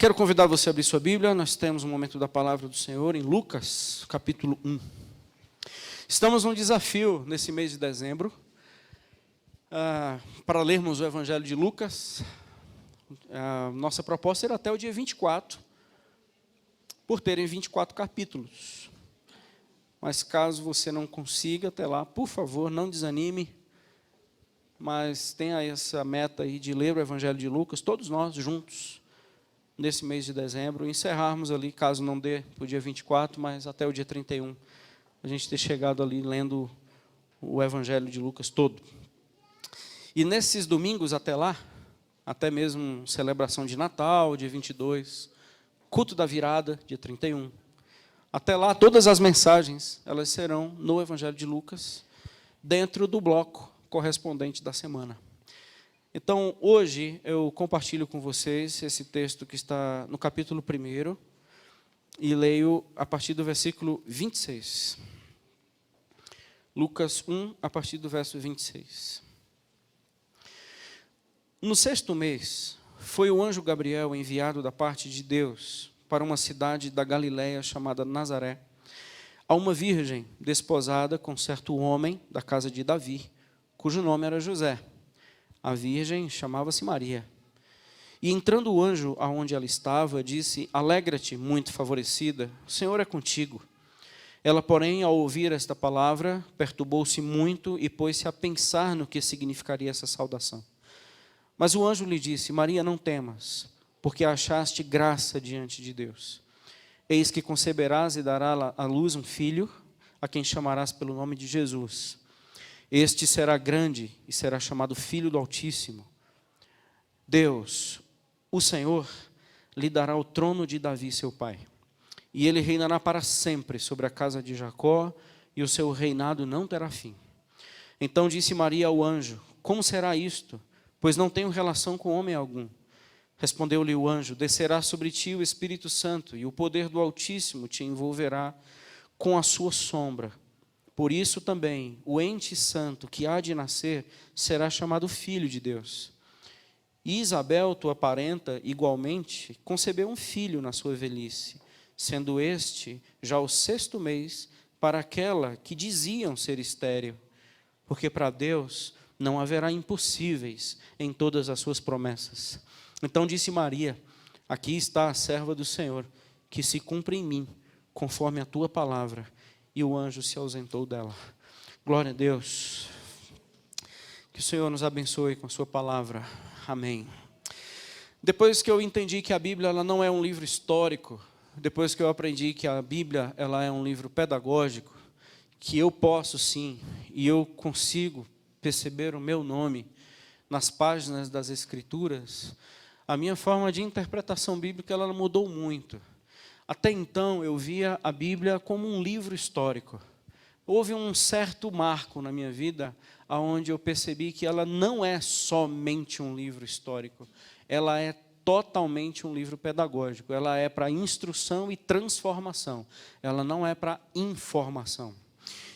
Quero convidar você a abrir sua Bíblia. Nós temos um momento da palavra do Senhor em Lucas, capítulo 1. Estamos num desafio nesse mês de dezembro, para lermos o Evangelho de Lucas. Nossa proposta era até o dia 24, por terem 24 capítulos. Mas caso você não consiga até lá, por favor, não desanime, mas tenha essa meta aí de ler o Evangelho de Lucas, todos nós juntos, nesse mês de dezembro, encerrarmos ali, caso não dê para o dia 24, mas até o dia 31, a gente ter chegado ali lendo o Evangelho de Lucas todo. E nesses domingos até lá, até mesmo celebração de Natal, dia 22, culto da virada, dia 31, até lá todas as mensagens, elas serão no Evangelho de Lucas, dentro do bloco correspondente da semana. Então, hoje, eu compartilho com vocês esse texto que está no capítulo 1 e leio a partir do versículo 26. Lucas 1, a partir do verso 26. No 6º mês, foi o anjo Gabriel enviado da parte de Deus para uma cidade da Galiléia chamada Nazaré, a uma virgem desposada com certo homem da casa de Davi, cujo nome era José. A virgem chamava-se Maria. E entrando o anjo aonde ela estava, disse: Alegra-te, muito favorecida, o Senhor é contigo. Ela, porém, ao ouvir esta palavra, perturbou-se muito e pôs-se a pensar no que significaria essa saudação. Mas o anjo lhe disse: Maria, não temas, porque achaste graça diante de Deus. Eis que conceberás e darás à luz um filho, a quem chamarás pelo nome de Jesus. Este será grande e será chamado Filho do Altíssimo. Deus, o Senhor, lhe dará o trono de Davi, seu pai. E ele reinará para sempre sobre a casa de Jacó, e o seu reinado não terá fim. Então disse Maria ao anjo: Como será isto? Pois não tenho relação com homem algum. Respondeu-lhe o anjo: Descerá sobre ti o Espírito Santo, e o poder do Altíssimo te envolverá com a sua sombra. Por isso também o ente santo que há de nascer será chamado Filho de Deus. E Isabel, tua parenta, igualmente, concebeu um filho na sua velhice, sendo este já o 6º mês para aquela que diziam ser estéril, porque para Deus não haverá impossíveis em todas as suas promessas. Então disse Maria: Aqui está a serva do Senhor, que se cumpra em mim, conforme a tua palavra. E o anjo se ausentou dela. Glória a Deus. Que o Senhor nos abençoe com a sua palavra. Amém. Depois que eu entendi que a Bíblia ela não é um livro histórico, depois que eu aprendi que a Bíblia ela é um livro pedagógico, que eu posso sim, e eu consigo perceber o meu nome nas páginas das Escrituras, a minha forma de interpretação bíblica ela mudou muito. Até então, eu via a Bíblia como um livro histórico. Houve um certo marco na minha vida, onde eu percebi que ela não é somente um livro histórico, ela é totalmente um livro pedagógico, ela é para instrução e transformação, ela não é para informação.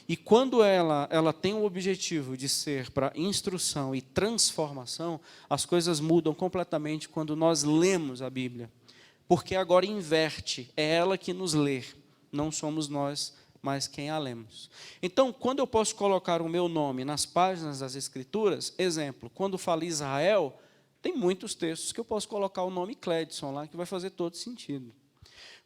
E quando ela tem o objetivo de ser para instrução e transformação, as coisas mudam completamente quando nós lemos a Bíblia. Porque agora inverte, é ela que nos lê, não somos nós, mas quem a lemos. Então, quando eu posso colocar o meu nome nas páginas das Escrituras, exemplo, quando fala Israel, tem muitos textos que eu posso colocar o nome Cledson lá, que vai fazer todo sentido.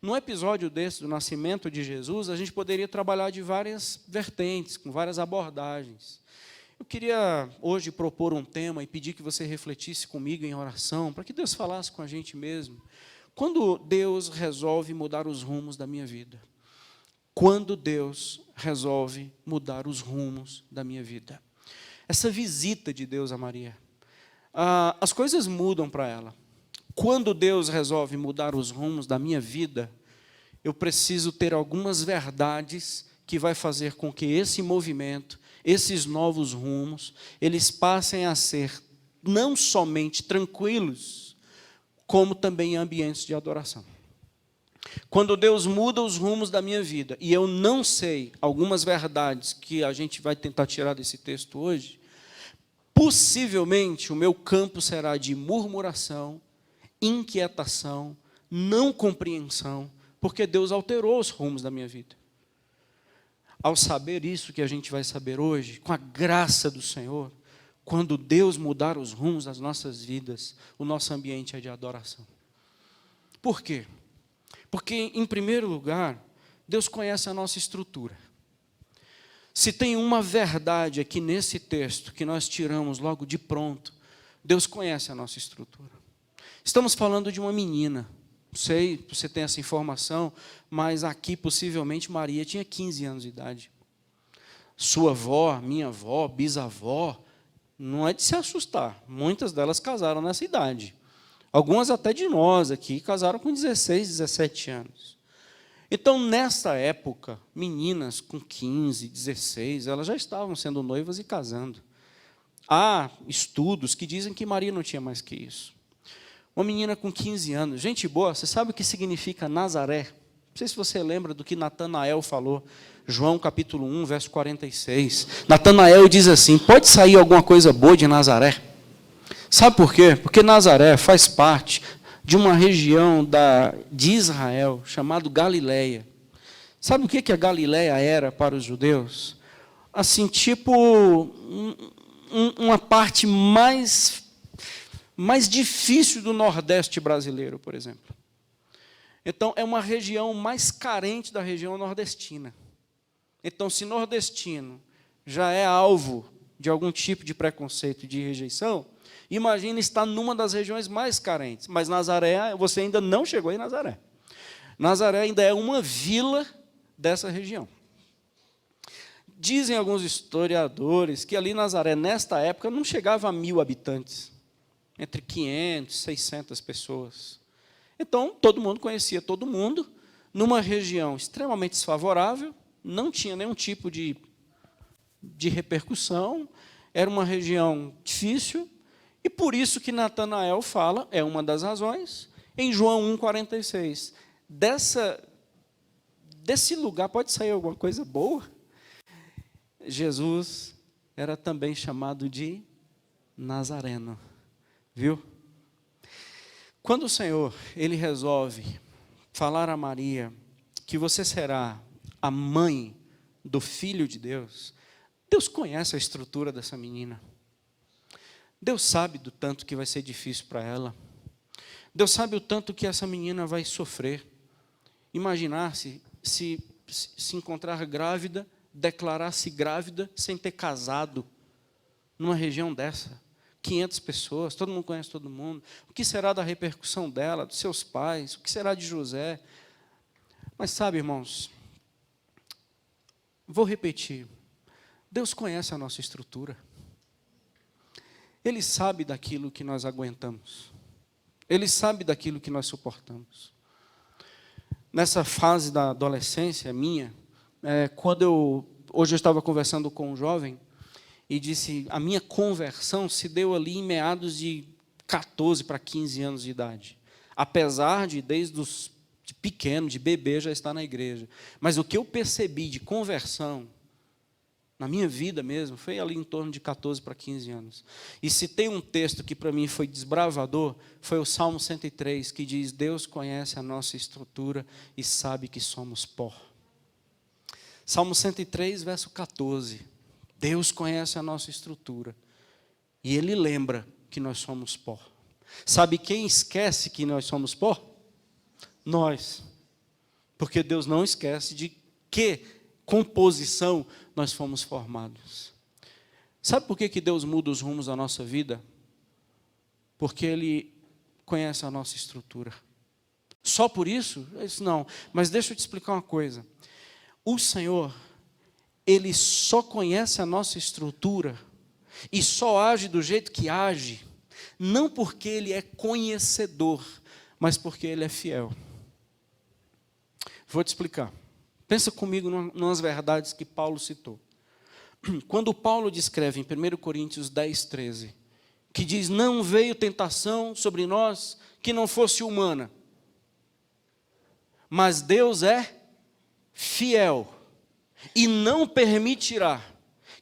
No episódio desse, do nascimento de Jesus, a gente poderia trabalhar de várias vertentes, com várias abordagens. Eu queria hoje propor um tema e pedir que você refletisse comigo em oração, para que Deus falasse com a gente mesmo. Quando Deus resolve mudar os rumos da minha vida? Quando Deus resolve mudar os rumos da minha vida? Essa visita de Deus a Maria, as coisas mudam para ela. Quando Deus resolve mudar os rumos da minha vida, eu preciso ter algumas verdades que vai fazer com que esse movimento, esses novos rumos, eles passem a ser não somente tranquilos, como também em ambientes de adoração. Quando Deus muda os rumos da minha vida, e eu não sei algumas verdades que a gente vai tentar tirar desse texto hoje, possivelmente o meu campo será de murmuração, inquietação, não compreensão, porque Deus alterou os rumos da minha vida. Ao saber isso que a gente vai saber hoje, com a graça do Senhor, quando Deus mudar os rumos das nossas vidas, o nosso ambiente é de adoração. Por quê? Porque, em primeiro lugar, Deus conhece a nossa estrutura. Se tem uma verdade aqui nesse texto que nós tiramos logo de pronto, Deus conhece a nossa estrutura. Estamos falando de uma menina. Não sei se você tem essa informação, mas aqui possivelmente Maria tinha 15 anos de idade. Sua avó, minha avó, bisavó, não é de se assustar. Muitas delas casaram nessa idade. Algumas até de nós aqui casaram com 16, 17 anos. Então, nessa época, meninas com 15, 16, elas já estavam sendo noivas e casando. Há estudos que dizem que Maria não tinha mais que isso. Uma menina com 15 anos, gente boa, você sabe o que significa Nazaré? Não sei se você lembra do que Natanael falou, João capítulo 1, verso 46. Natanael diz assim, pode sair alguma coisa boa de Nazaré? Sabe por quê? Porque Nazaré faz parte de uma região de Israel, chamado Galileia. Sabe o que a Galileia era para os judeus? Assim, tipo, uma parte mais difícil do Nordeste brasileiro, por exemplo. Então, é uma região mais carente da região nordestina. Então, se nordestino já é alvo de algum tipo de preconceito e de rejeição, imagina estar numa das regiões mais carentes. Mas Nazaré, você ainda não chegou em Nazaré. Nazaré ainda é uma vila dessa região. Dizem alguns historiadores que ali Nazaré, nesta época, não chegava a 1.000 habitantes. Entre 500 e 600 pessoas. Então, todo mundo conhecia todo mundo, numa região extremamente desfavorável, não tinha nenhum tipo de repercussão, era uma região difícil, e por isso que Natanael fala, é uma das razões, em João 1,46. Desse lugar pode sair alguma coisa boa? Jesus era também chamado de Nazareno. Viu? Quando o Senhor, Ele resolve falar a Maria que você será a mãe do Filho de Deus, Deus conhece a estrutura dessa menina. Deus sabe do tanto que vai ser difícil para ela. Deus sabe o tanto que essa menina vai sofrer. Imaginar-se se encontrar grávida, declarar-se grávida sem ter casado numa região dessa. 500 pessoas, todo mundo conhece todo mundo. O que será da repercussão dela, dos seus pais? O que será de José? Mas sabe, irmãos, vou repetir. Deus conhece a nossa estrutura. Ele sabe daquilo que nós aguentamos. Ele sabe daquilo que nós suportamos. Nessa fase da adolescência minha, hoje eu estava conversando com um jovem, e disse, a minha conversão se deu ali em meados de 14 para 15 anos de idade. Apesar de, de pequeno, de bebê, já estar na igreja. Mas o que eu percebi de conversão, na minha vida mesmo, foi ali em torno de 14 para 15 anos. E se tem um texto que para mim foi desbravador, foi o Salmo 103, que diz, Deus conhece a nossa estrutura e sabe que somos pó. Salmo 103, verso 14. Deus conhece a nossa estrutura e Ele lembra que nós somos pó. Sabe quem esquece que nós somos pó? Nós. Porque Deus não esquece de que composição nós fomos formados. Sabe por que Deus muda os rumos da nossa vida? Porque Ele conhece a nossa estrutura. Só por isso? Isso não. Mas deixa eu te explicar uma coisa. O Senhor, Ele só conhece a nossa estrutura e só age do jeito que age, não porque Ele é conhecedor, mas porque Ele é fiel. Vou te explicar. Pensa comigo nas verdades que Paulo citou. Quando Paulo descreve em 1 Coríntios 10, 13, que diz, não veio tentação sobre nós que não fosse humana, mas Deus é fiel e não permitirá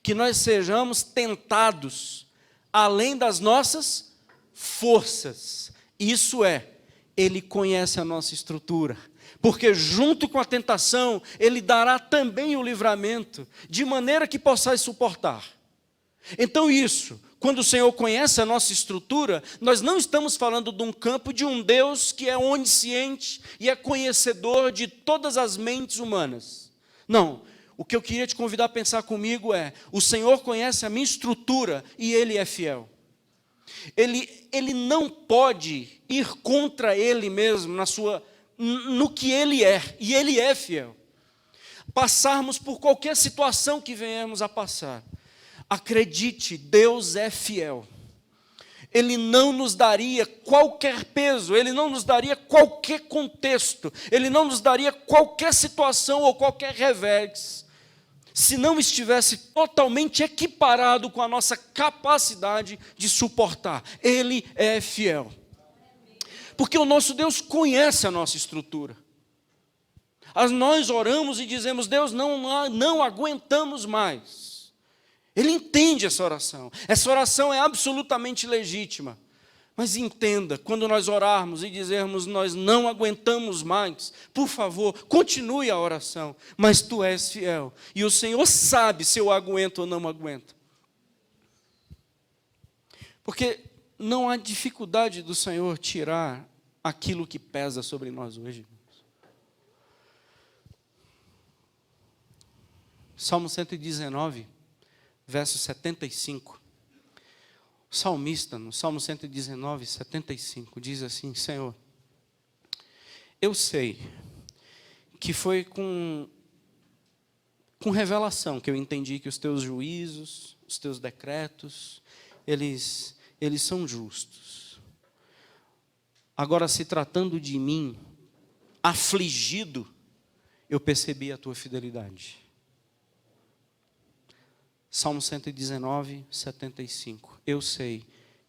que nós sejamos tentados além das nossas forças. Isso é, Ele conhece a nossa estrutura, porque junto com a tentação, Ele dará também o livramento, de maneira que possais suportar. Então isso, quando o Senhor conhece a nossa estrutura, nós não estamos falando de um campo de um Deus que é onisciente e é conhecedor de todas as mentes humanas. Não, o que eu queria te convidar a pensar comigo é, o Senhor conhece a minha estrutura e Ele é fiel. Ele não pode ir contra Ele mesmo no que Ele é, e Ele é fiel. Passarmos por qualquer situação que venhamos a passar, acredite, Deus é fiel. Ele não nos daria qualquer peso, Ele não nos daria qualquer contexto, Ele não nos daria qualquer situação ou qualquer revés, se não estivesse totalmente equiparado com a nossa capacidade de suportar. Ele é fiel. Porque o nosso Deus conhece a nossa estrutura. Nós oramos e dizemos, Deus, não aguentamos mais. Ele entende essa oração. Essa oração é absolutamente legítima. Mas entenda, quando nós orarmos e dizermos, nós não aguentamos mais, por favor, continue a oração. Mas tu és fiel. E o Senhor sabe se eu aguento ou não aguento. Porque não há dificuldade do Senhor tirar aquilo que pesa sobre nós hoje. Salmo 119, verso 75. O salmista, no Salmo 119, 75, diz assim, Senhor, eu sei que foi com revelação que eu entendi que os teus juízos, os teus decretos, eles são justos. Agora, se tratando de mim, afligido, eu percebi a tua fidelidade. Salmo 119, 75. Eu sei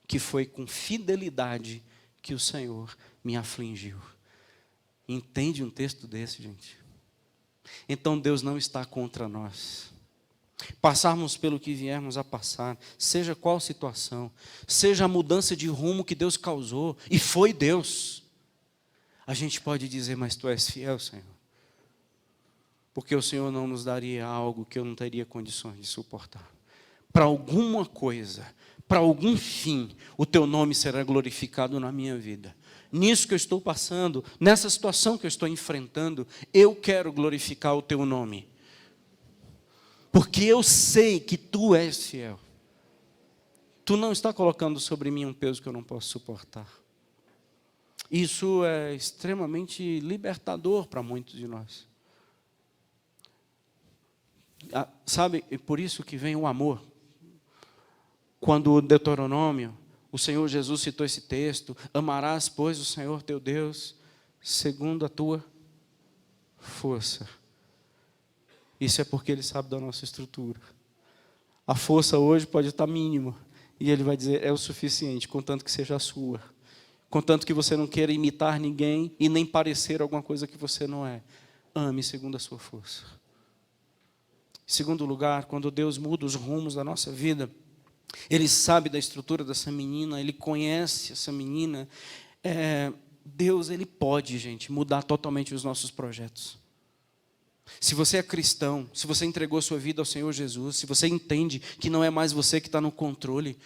que foi com fidelidade que o Senhor me afligiu. Entende um texto desse, gente? Então Deus não está contra nós. Passarmos pelo que viermos a passar, seja qual situação, seja a mudança de rumo que Deus causou, e foi Deus, a gente pode dizer, mas tu és fiel, Senhor. Porque o Senhor não nos daria algo que eu não teria condições de suportar. Para alguma coisa, para algum fim, o teu nome será glorificado na minha vida. Nisso que eu estou passando, nessa situação que eu estou enfrentando, eu quero glorificar o teu nome. Porque eu sei que tu és fiel. Tu não está colocando sobre mim um peso que eu não posso suportar. Isso é extremamente libertador para muitos de nós. Sabe, é por isso que vem o amor. Quando o Deuteronômio, o Senhor Jesus citou esse texto, amarás, pois, o Senhor teu Deus, segundo a tua força. Isso é porque Ele sabe da nossa estrutura. A força hoje pode estar mínima, e Ele vai dizer, é o suficiente, contanto que seja a sua. Contanto que você não queira imitar ninguém, e nem parecer alguma coisa que você não é. Ame segundo a sua força. Em segundo lugar, quando Deus muda os rumos da nossa vida, Ele sabe da estrutura dessa menina, Ele conhece essa menina. Deus, Ele pode, gente, mudar totalmente os nossos projetos. Se você é cristão, se você entregou sua vida ao Senhor Jesus, se você entende que não é mais você que está no controle,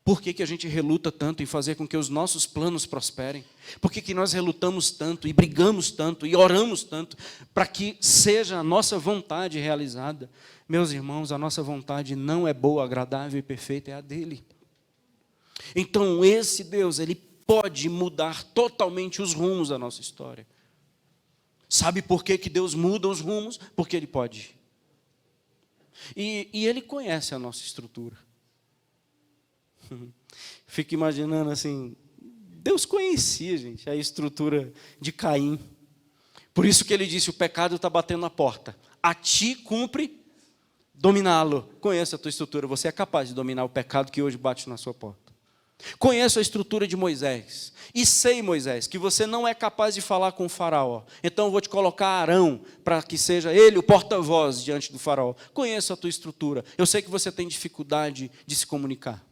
por que a gente reluta tanto em fazer com que os nossos planos prosperem? Por que nós relutamos tanto e brigamos tanto e oramos tanto para que seja a nossa vontade realizada? Meus irmãos, a nossa vontade não é boa, agradável e perfeita, é a dele. Então esse Deus, Ele pode mudar totalmente os rumos da nossa história. Sabe por que Deus muda os rumos? Porque Ele pode. E Ele conhece a nossa estrutura. Fico imaginando assim, Deus conhecia, gente, a estrutura de Caim. Por isso que Ele disse, o pecado está batendo na porta. A ti cumpre dominá-lo. Conheça a tua estrutura, você é capaz de dominar o pecado que hoje bate na sua porta. Conheço a estrutura de Moisés. E sei, Moisés, que você não é capaz de falar com o faraó. Então eu vou te colocar Arão, para que seja ele o porta-voz diante do faraó. Conheço a tua estrutura. Eu sei que você tem dificuldade de se comunicar.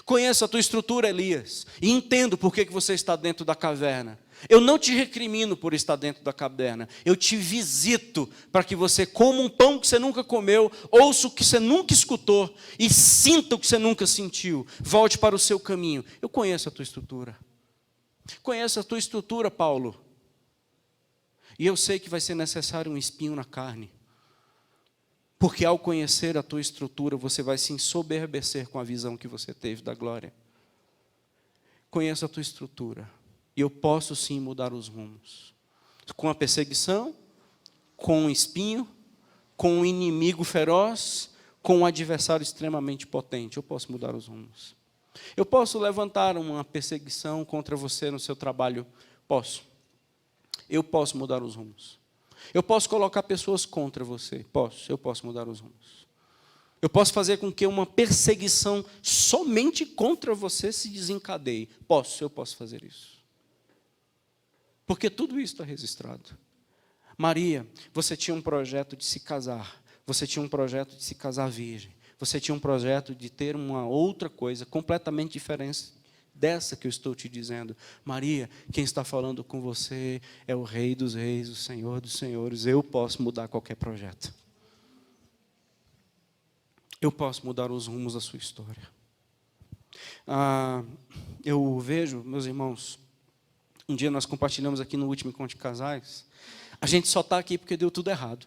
Conheço a tua estrutura, Elias, e entendo por que você está dentro da caverna. Eu não te recrimino por estar dentro da caverna. Eu te visito para que você coma um pão que você nunca comeu, ouça o que você nunca escutou e sinta o que você nunca sentiu. Volte para o seu caminho. Eu conheço a tua estrutura. Conheço a tua estrutura, Paulo. E eu sei que vai ser necessário um espinho na carne. Porque ao conhecer a tua estrutura, você vai se ensoberbecer com a visão que você teve da glória. Conheço a tua estrutura. E eu posso sim mudar os rumos. Com a perseguição, com o espinho, com o inimigo feroz, com um adversário extremamente potente. Eu posso mudar os rumos. Eu posso levantar uma perseguição contra você no seu trabalho? Posso. Eu posso mudar os rumos. Eu posso colocar pessoas contra você? Posso. Eu posso mudar os rumos. Eu posso fazer com que uma perseguição somente contra você se desencadeie? Posso. Eu posso fazer isso. Porque tudo isso está registrado. Maria, você tinha um projeto de se casar. Você tinha um projeto de se casar virgem. Você tinha um projeto de ter uma outra coisa completamente diferente dessa que eu estou te dizendo. Maria, quem está falando com você é o Rei dos Reis, o Senhor dos Senhores. Eu posso mudar qualquer projeto. Eu posso mudar os rumos da sua história. Eu vejo, meus irmãos, um dia nós compartilhamos aqui no último encontro de casais, a gente só está aqui porque deu tudo errado.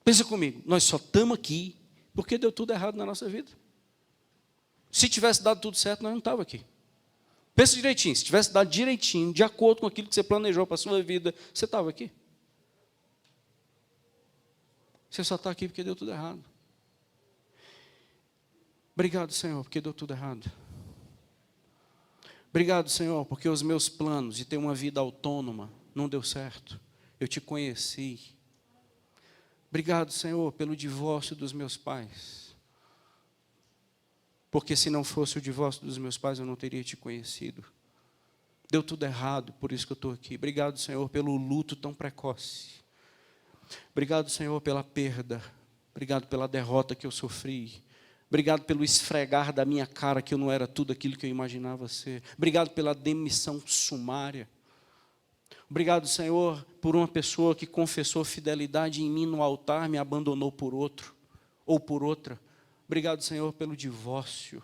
Pensa comigo, nós só estamos aqui porque deu tudo errado na nossa vida. Se tivesse dado tudo certo, nós não estávamos aqui. Pensa direitinho, se tivesse dado direitinho, de acordo com aquilo que você planejou para a sua vida, você estava aqui. Você só está aqui porque deu tudo errado. Obrigado, Senhor, porque deu tudo errado. Obrigado, Senhor, porque os meus planos de ter uma vida autônoma não deu certo. Eu te conheci. Obrigado, Senhor, pelo divórcio dos meus pais. Porque se não fosse o divórcio dos meus pais, eu não teria te conhecido. Deu tudo errado, por isso que eu estou aqui. Obrigado, Senhor, pelo luto tão precoce. Obrigado, Senhor, pela perda. Obrigado pela derrota que eu sofri. Obrigado pelo esfregar da minha cara que eu não era tudo aquilo que eu imaginava ser. Obrigado pela demissão sumária. Obrigado, Senhor, por uma pessoa que confessou fidelidade em mim no altar, me abandonou por outro ou por outra. Obrigado, Senhor, pelo divórcio.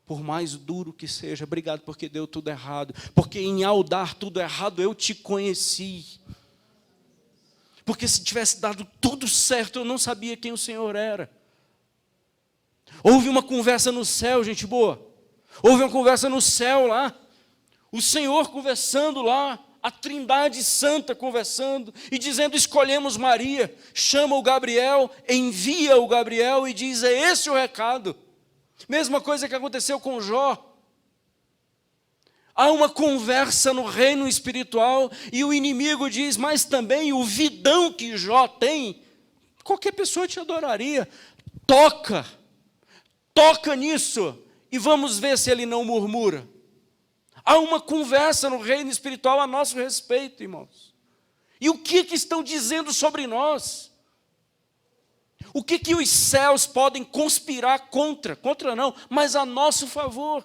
Por mais duro que seja, obrigado porque deu tudo errado. Porque em ao dar tudo errado, eu te conheci. Porque se tivesse dado tudo certo, eu não sabia quem o Senhor era. Houve uma conversa no céu, gente boa. Houve uma conversa no céu lá. O Senhor conversando lá. A Trindade Santa conversando e dizendo, escolhemos Maria. Chama o Gabriel, envia o Gabriel e diz, é esse o recado. Mesma coisa que aconteceu com Jó. Há uma conversa no reino espiritual e o inimigo diz, mas também o vidão que Jó tem, qualquer pessoa te adoraria. Toca nisso e vamos ver se ele não murmura. Há uma conversa no reino espiritual a nosso respeito, irmãos. E o que estão dizendo sobre nós? O que os céus podem conspirar contra? Contra não, mas a nosso favor.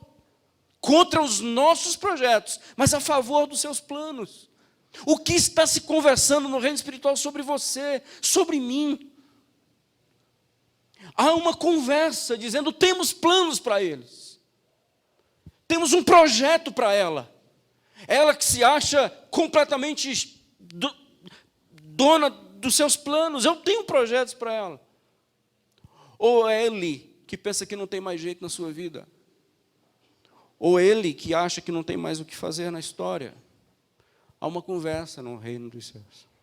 Contra os nossos projetos, mas a favor dos seus planos. O que está se conversando no reino espiritual sobre você, sobre mim? Há uma conversa dizendo, temos planos para eles. Temos um projeto para ela. Ela que se acha completamente dona dos seus planos. Eu tenho projetos para ela. Ou é ele que pensa que não tem mais jeito na sua vida. Ou ele que acha que não tem mais o que fazer na história. Há uma conversa no reino dos céus.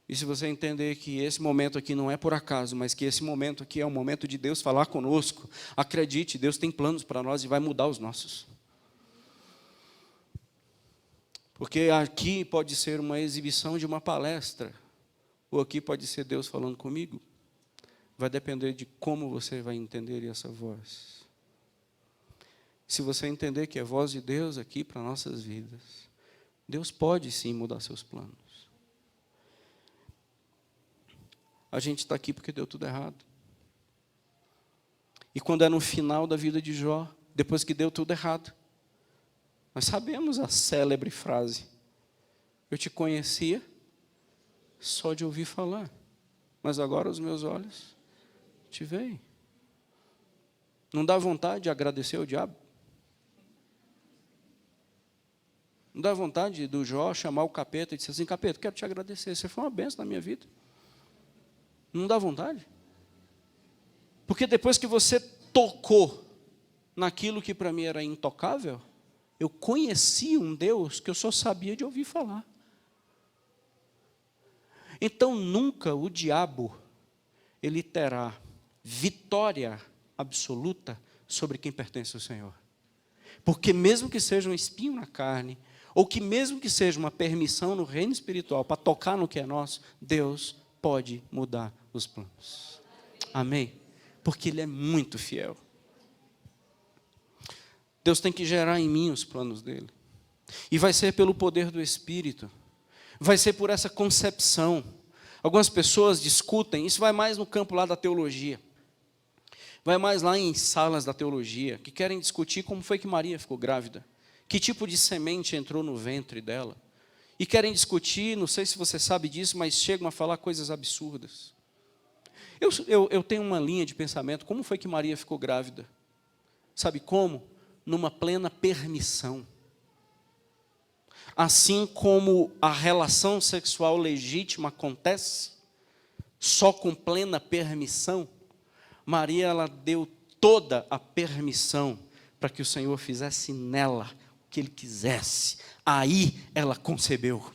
E se você entender que esse momento aqui não é por acaso, mas que esse momento aqui é um momento de Deus falar conosco, acredite, Deus tem planos para nós e vai mudar os nossos. Porque aqui pode ser uma exibição de uma palestra, ou aqui pode ser Deus falando comigo. Vai depender de como você vai entender essa voz. Se você entender que é a voz de Deus aqui para nossas vidas, Deus pode sim mudar seus planos. A gente está aqui porque deu tudo errado. E quando é no final da vida de Jó, depois que deu tudo errado, nós sabemos a célebre frase: eu te conhecia só de ouvir falar, mas agora os meus olhos te veem. Não dá vontade de agradecer ao diabo? Não dá vontade do Jó chamar o capeta e dizer assim: capeta, quero te agradecer, você foi uma bênção na minha vida. Não dá vontade? Porque depois que você tocou naquilo que para mim era intocável, eu conheci um Deus que eu só sabia de ouvir falar. Então nunca o diabo ele terá vitória absoluta sobre quem pertence ao Senhor. Porque mesmo que seja um espinho na carne, ou que mesmo que seja uma permissão no reino espiritual para tocar no que é nosso, Deus pode mudar os planos. Amém? Porque Ele é muito fiel. Deus tem que gerar em mim os planos dEle. E vai ser pelo poder do Espírito. Vai ser por essa concepção. Algumas pessoas discutem, isso vai mais no campo lá da teologia. Vai mais lá em salas da teologia, que querem discutir como foi que Maria ficou grávida. Que tipo de semente entrou no ventre dela. E querem discutir, não sei se você sabe disso, mas chegam a falar coisas absurdas. Eu tenho uma linha de pensamento, como foi que Maria ficou grávida? Sabe como? Numa plena permissão. Assim como a relação sexual legítima acontece, só com plena permissão, Maria ela deu toda a permissão para que o Senhor fizesse nela o que Ele quisesse. Aí ela concebeu.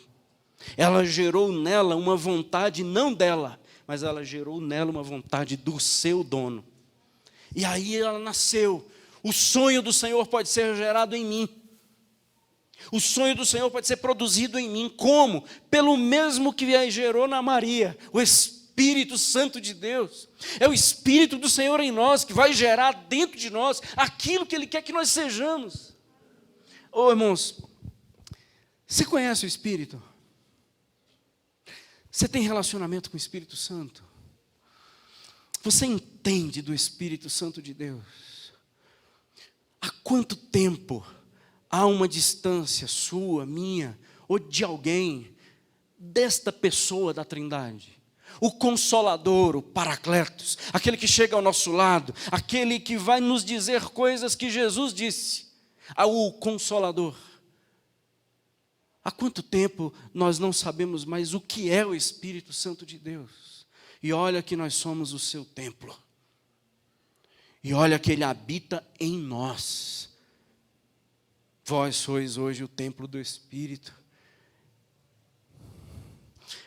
Ela gerou nela uma vontade não dela, mas ela gerou nela uma vontade do seu dono. E aí ela nasceu. O sonho do Senhor pode ser gerado em mim. O sonho do Senhor pode ser produzido em mim. Como? Pelo mesmo que gerou na Maria, o Espírito Santo de Deus. É o Espírito do Senhor em nós que vai gerar dentro de nós aquilo que Ele quer que nós sejamos. Ô irmãos, você conhece o Espírito? Você tem relacionamento com o Espírito Santo? Você entende do Espírito Santo de Deus? Há quanto tempo há uma distância sua, minha, ou de alguém, desta pessoa da Trindade? O Consolador, o Paracletos, aquele que chega ao nosso lado, aquele que vai nos dizer coisas que Jesus disse, o Consolador. Há quanto tempo nós não sabemos mais o que é o Espírito Santo de Deus? E olha que nós somos o seu templo. E olha que Ele habita em nós. Vós sois hoje o templo do Espírito.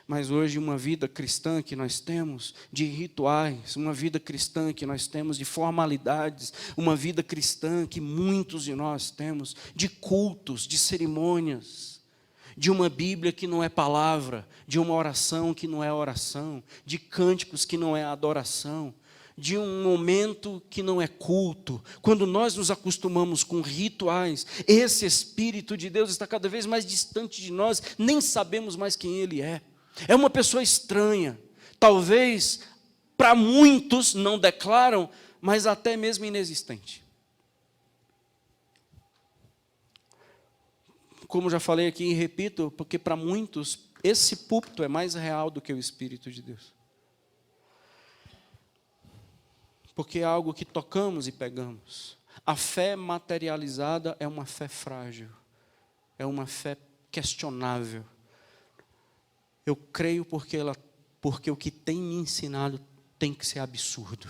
Mas hoje uma vida cristã que nós temos de rituais, uma vida cristã que nós temos de formalidades, uma vida cristã que muitos de nós temos de cultos, de cerimônias, de uma Bíblia que não é palavra, de uma oração que não é oração, de cânticos que não é adoração, de um momento que não é culto. Quando nós nos acostumamos com rituais, esse Espírito de Deus está cada vez mais distante de nós, nem sabemos mais quem Ele é. É uma pessoa estranha, talvez para muitos não declaram, mas até mesmo inexistente. Como já falei aqui e repito, porque para muitos esse púlpito é mais real do que o Espírito de Deus. Porque é algo que tocamos e pegamos. A fé materializada é uma fé frágil, é uma fé questionável. Eu creio porque o que tem me ensinado tem que ser absurdo.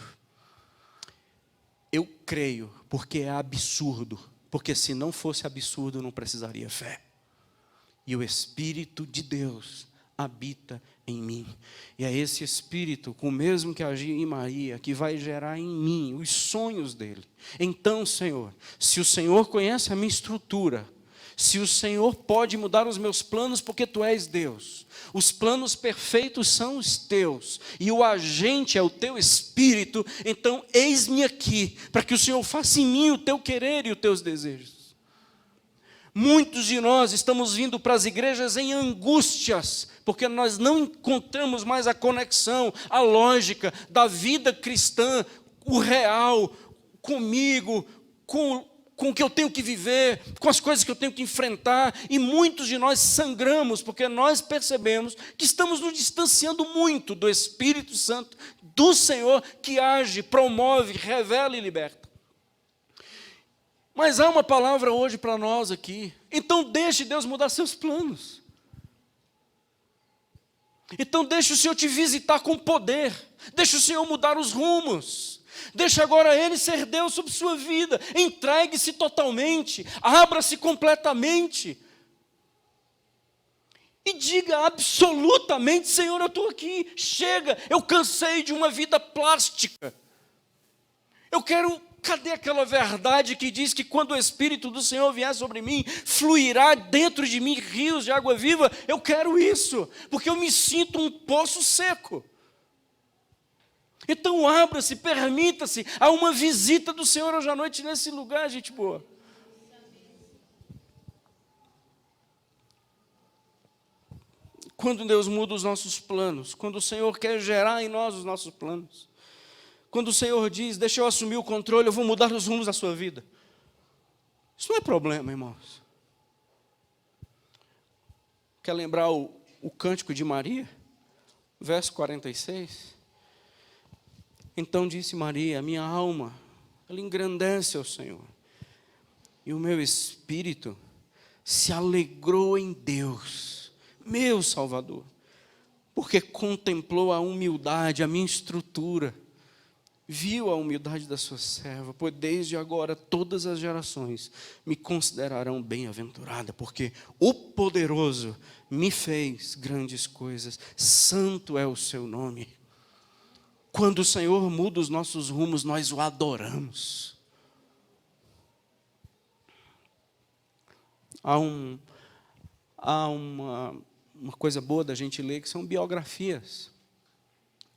Eu creio porque é absurdo, porque se não fosse absurdo eu não precisaria fé. E o Espírito de Deus habita em mim. E é esse Espírito, com o mesmo que agiu em Maria, que vai gerar em mim os sonhos dele. Então, Senhor, se o Senhor conhece a minha estrutura, se o Senhor pode mudar os meus planos porque Tu és Deus, os planos perfeitos são os Teus, e o agente é o Teu Espírito, então eis-me aqui, para que o Senhor faça em mim o Teu querer e os Teus desejos. Muitos de nós estamos vindo para as igrejas em angústias, porque nós não encontramos mais a conexão, a lógica da vida cristã, o real, comigo, com o que eu tenho que viver, com as coisas que eu tenho que enfrentar, e muitos de nós sangramos, porque nós percebemos que estamos nos distanciando muito do Espírito Santo, do Senhor, que age, promove, revela e liberta. Mas há uma palavra hoje para nós aqui. Então deixe Deus mudar seus planos. Então deixe o Senhor te visitar com poder. Deixe o Senhor mudar os rumos. Deixe agora Ele ser Deus sobre sua vida. Entregue-se totalmente. Abra-se completamente. E diga absolutamente: Senhor, eu estou aqui. Chega, eu cansei de uma vida plástica. Eu quero... Cadê aquela verdade que diz que quando o Espírito do Senhor vier sobre mim, fluirá dentro de mim rios de água viva? Eu quero isso, porque eu me sinto um poço seco. Então abra-se, permita-se a uma visita do Senhor hoje à noite nesse lugar, gente boa. Quando Deus muda os nossos planos, quando o Senhor quer gerar em nós os nossos planos, quando o Senhor diz: deixa eu assumir o controle, eu vou mudar os rumos da sua vida. Isso não é problema, irmãos. Quer lembrar o cântico de Maria? Verso 46. Então disse Maria: minha alma, ela engrandece ao Senhor, e o meu espírito se alegrou em Deus, meu Salvador, porque contemplou a humildade, a minha estrutura, viu a humildade da sua serva, pois desde agora todas as gerações me considerarão bem-aventurada, porque o poderoso me fez grandes coisas, santo é o seu nome. Quando o Senhor muda os nossos rumos, nós o adoramos. Há uma coisa boa da gente ler, que são biografias.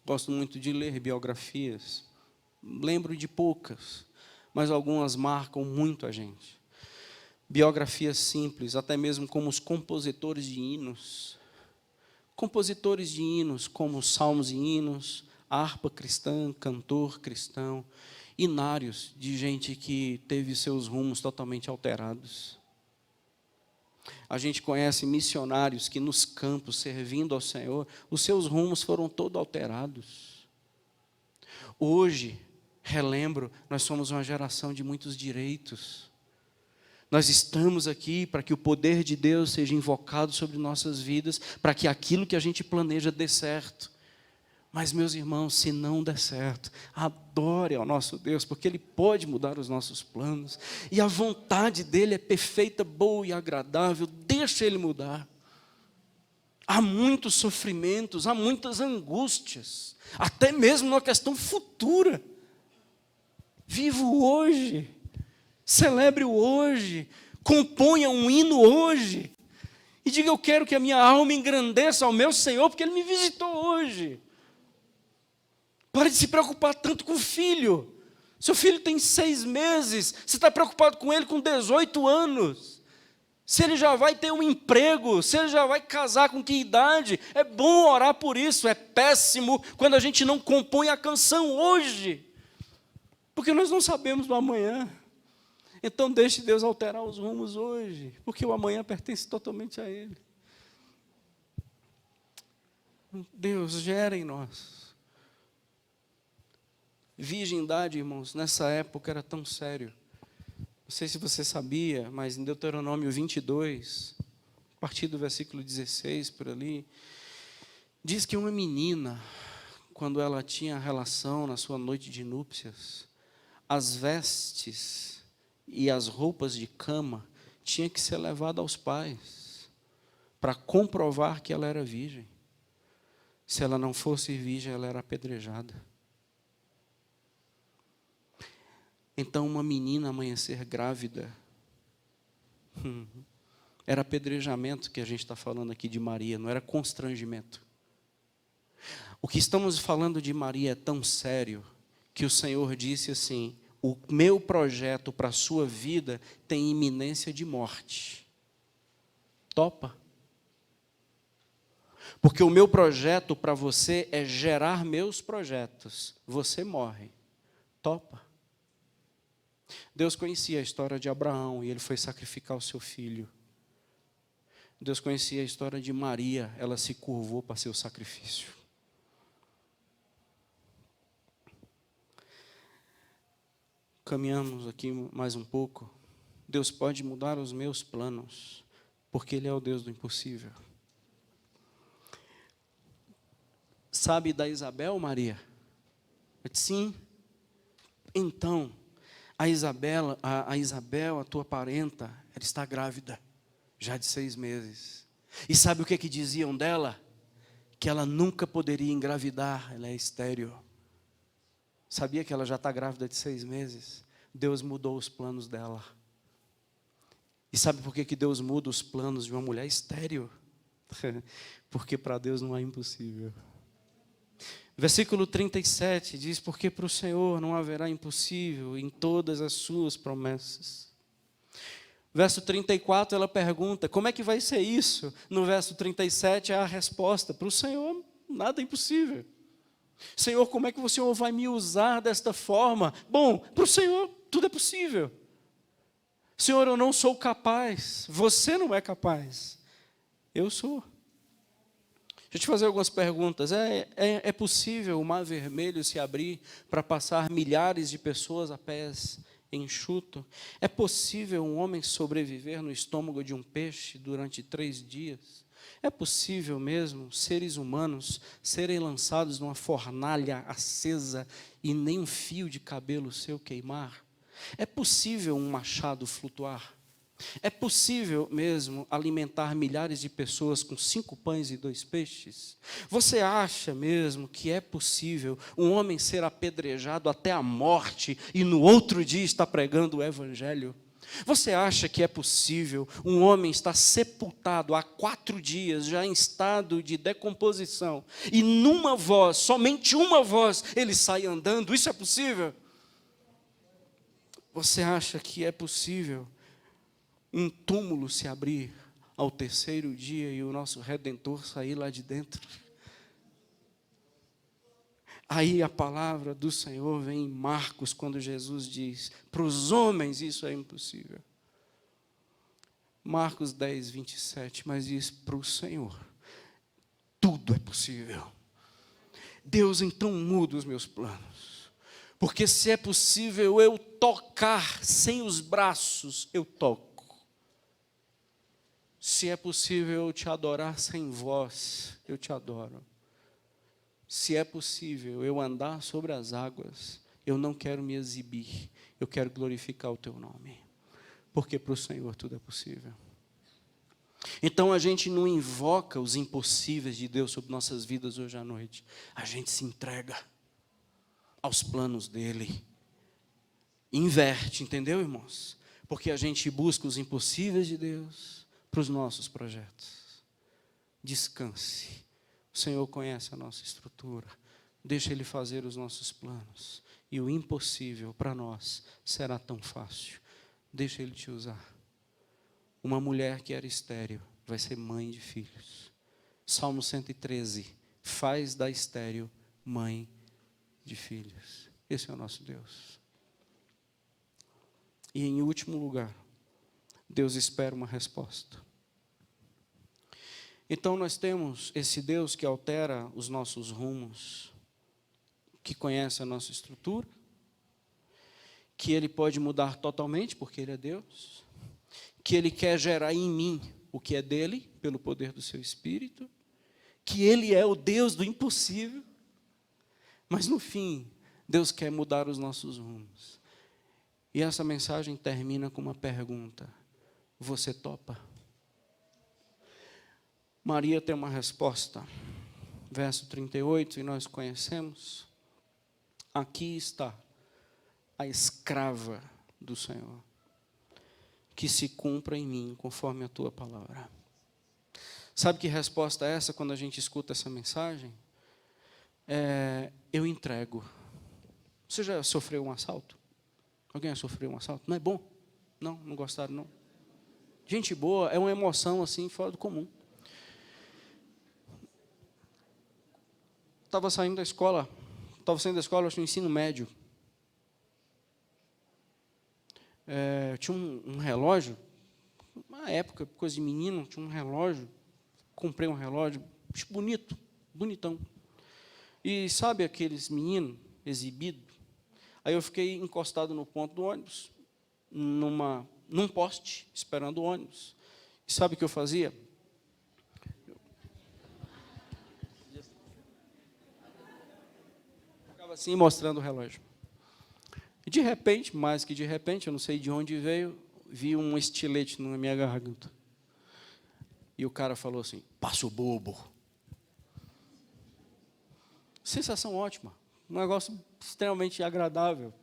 Gosto muito de ler biografias. Lembro de poucas, mas algumas marcam muito a gente. Biografias simples, até mesmo como os compositores de hinos. Compositores de hinos, como salmos e hinos, harpa cristã, cantor cristão, hinários de gente que teve seus rumos totalmente alterados. A gente conhece missionários que nos campos, servindo ao Senhor, os seus rumos foram todos alterados. Hoje, relembro, nós somos uma geração de muitos direitos. Nós estamos aqui para que o poder de Deus seja invocado sobre nossas vidas, para que aquilo que a gente planeja dê certo. Mas, meus irmãos, se não der certo, adore ao nosso Deus, porque Ele pode mudar os nossos planos, e a vontade dEle é perfeita, boa e agradável. Deixa Ele mudar. Há muitos sofrimentos, há muitas angústias, até mesmo na questão futura. Viva o hoje, celebre o hoje, componha um hino hoje, e diga: eu quero que a minha alma engrandeça ao meu Senhor, porque Ele me visitou hoje. Pare de se preocupar tanto com o filho. Seu filho tem 6 meses, você está preocupado com ele com 18 anos. Se ele já vai ter um emprego, se ele já vai casar, com que idade? É bom orar por isso, é péssimo quando a gente não compõe a canção hoje, porque nós não sabemos do amanhã. Então deixe Deus alterar os rumos hoje, porque o amanhã pertence totalmente a Ele. Deus gera em nós. Virgindade, irmãos, nessa época era tão sério. Não sei se você sabia, mas em Deuteronômio 22, a partir do versículo 16, por ali, diz que uma menina, quando ela tinha relação na sua noite de núpcias, as vestes e as roupas de cama tinham que ser levadas aos pais, para comprovar que ela era virgem. Se ela não fosse virgem, ela era apedrejada. Então, uma menina amanhecer grávida, era apedrejamento que a gente está falando aqui de Maria, não era constrangimento. O que estamos falando de Maria é tão sério, que o Senhor disse assim: o meu projeto para a sua vida tem iminência de morte. Topa? Porque o meu projeto para você é gerar meus projetos. Você morre. Topa? Deus conhecia a história de Abraão e ele foi sacrificar o seu filho. Deus conhecia a história de Maria, ela se curvou para ser o sacrifício. Caminhamos aqui mais um pouco. Deus pode mudar os meus planos, porque Ele é o Deus do impossível. Sabe da Isabel, Maria? Eu disse, sim. Então, a Isabel, a tua parenta, ela está grávida, já de 6 meses. E sabe o que diziam dela? Que ela nunca poderia engravidar, ela é estéril. Sabia que ela já está grávida de 6 meses? Deus mudou os planos dela. E sabe por que Deus muda os planos de uma mulher estéril? Porque para Deus não é impossível. Versículo 37 diz, porque para o Senhor não haverá impossível em todas as suas promessas. Verso 34, ela pergunta, como é que vai ser isso? No verso 37 é a resposta, para o Senhor nada é impossível. Senhor, como é que o Senhor vai me usar desta forma? Bom, para o Senhor tudo é possível. Senhor, eu não sou capaz, você não é capaz, eu sou. Deixa eu te fazer algumas perguntas. É possível o Mar Vermelho se abrir para passar milhares de pessoas a pés enxuto? É possível um homem sobreviver no estômago de um peixe durante 3 dias? É possível mesmo seres humanos serem lançados numa fornalha acesa e nem um fio de cabelo seu queimar? É possível um machado flutuar? É possível mesmo alimentar milhares de pessoas com 5 pães e 2 peixes? Você acha mesmo que é possível um homem ser apedrejado até a morte e no outro dia estar pregando o evangelho? Você acha que é possível um homem estar sepultado há 4 dias, já em estado de decomposição, e numa voz, somente uma voz, ele sai andando? Isso é possível? Você acha que é possível um túmulo se abrir ao 3º dia e o nosso Redentor sair lá de dentro? Aí a palavra do Senhor vem em Marcos, quando Jesus diz, para os homens isso é impossível. Marcos 10, 27, mas diz, para o Senhor tudo é possível. Deus então muda os meus planos, porque se é possível eu tocar sem os braços, eu toco. Se é possível eu te adorar sem voz, eu te adoro. Se é possível eu andar sobre as águas, eu não quero me exibir, eu quero glorificar o teu nome, porque para o Senhor tudo é possível. Então a gente não invoca os impossíveis de Deus sobre nossas vidas hoje à noite, a gente se entrega aos planos dEle, inverte, entendeu, irmãos? Porque a gente busca os impossíveis de Deus para os nossos projetos. Descanse. O Senhor conhece a nossa estrutura. Deixa Ele fazer os nossos planos. E o impossível para nós será tão fácil. Deixa Ele te usar. Uma mulher que era estéril vai ser mãe de filhos. Salmo 113. Faz da estéril mãe de filhos. Esse é o nosso Deus. E em último lugar, Deus espera uma resposta. Então nós temos esse Deus que altera os nossos rumos, que conhece a nossa estrutura, que Ele pode mudar totalmente, porque Ele é Deus, que Ele quer gerar em mim o que é dEle, pelo poder do seu Espírito, que Ele é o Deus do impossível, mas no fim, Deus quer mudar os nossos rumos. E essa mensagem termina com uma pergunta: você topa? Maria tem uma resposta, verso 38, e nós conhecemos. Aqui está a escrava do Senhor, que se cumpra em mim conforme a tua palavra. Sabe que resposta é essa quando a gente escuta essa mensagem? Eu entrego. Você já sofreu um assalto? Alguém já sofreu um assalto? Não é bom? Não gostaram não? Gente boa, é uma emoção assim fora do comum. Estava saindo da escola, acho que no ensino médio. Eu tinha um relógio, uma época, coisa de menino, tinha um relógio, comprei um relógio, bonito, bonitão. E sabe aqueles meninos exibidos? Aí eu fiquei encostado no ponto do ônibus, num poste, esperando o ônibus. E sabe o que eu fazia? Ficava assim, mostrando o relógio. E de repente, mais que de repente, eu não sei de onde veio, vi um estilete na minha garganta. E o cara falou assim, passa o bobo. Sensação ótima, um negócio extremamente agradável.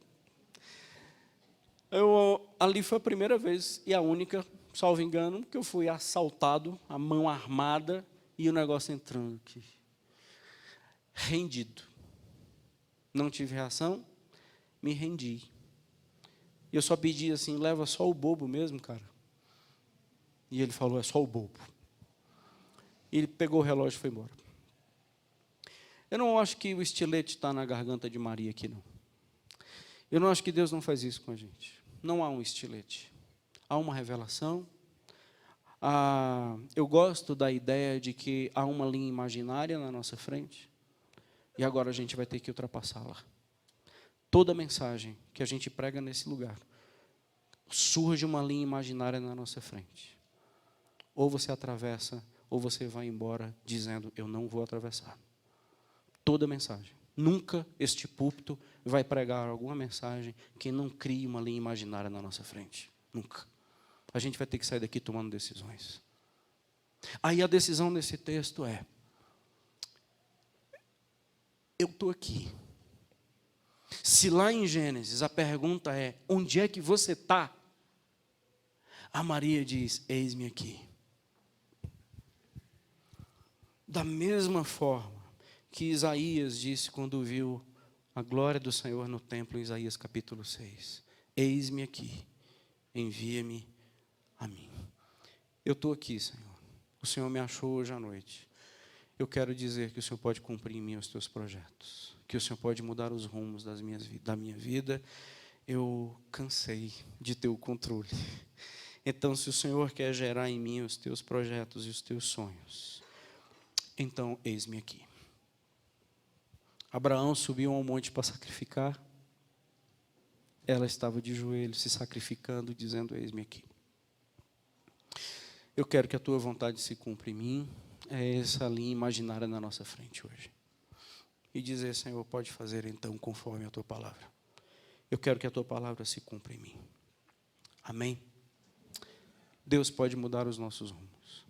Ali foi a primeira vez e a única, salvo engano, que eu fui assaltado, a mão armada e o negócio entrando aqui. Rendido. Não tive reação, me rendi. E eu só pedi assim, leva só o bobo mesmo, cara. E ele falou, é só o bobo. E ele pegou o relógio e foi embora. Eu não acho que o estilete está na garganta de Maria aqui, não. Eu não acho que Deus não faz isso com a gente. Não há um estilete. Há uma revelação. Eu gosto da ideia de que há uma linha imaginária na nossa frente. E agora a gente vai ter que ultrapassá-la. Toda mensagem que a gente prega nesse lugar, surge uma linha imaginária na nossa frente. Ou você atravessa, ou você vai embora dizendo, eu não vou atravessar. Toda mensagem. Nunca este púlpito vai pregar alguma mensagem que não crie uma linha imaginária na nossa frente. Nunca. A gente vai ter que sair daqui tomando decisões. Aí a decisão desse texto é, eu estou aqui. Se lá em Gênesis a pergunta é, onde é que você está? A Maria diz, eis-me aqui. Da mesma forma que Isaías disse quando viu a glória do Senhor no templo, em Isaías capítulo 6. Eis-me aqui, envia-me a mim. Eu estou aqui, Senhor. O Senhor me achou hoje à noite. Eu quero dizer que o Senhor pode cumprir em mim os teus projetos, que o Senhor pode mudar os rumos da minha vida. Eu cansei de ter o controle. Então, se o Senhor quer gerar em mim os teus projetos e os teus sonhos, então, eis-me aqui. Abraão subiu ao monte para sacrificar. Ela estava de joelhos, se sacrificando, dizendo, eis-me aqui. Eu quero que a tua vontade se cumpra em mim. É essa linha imaginária na nossa frente hoje. E dizer, Senhor, pode fazer então conforme a tua palavra. Eu quero que a tua palavra se cumpra em mim. Amém? Deus pode mudar os nossos rumos.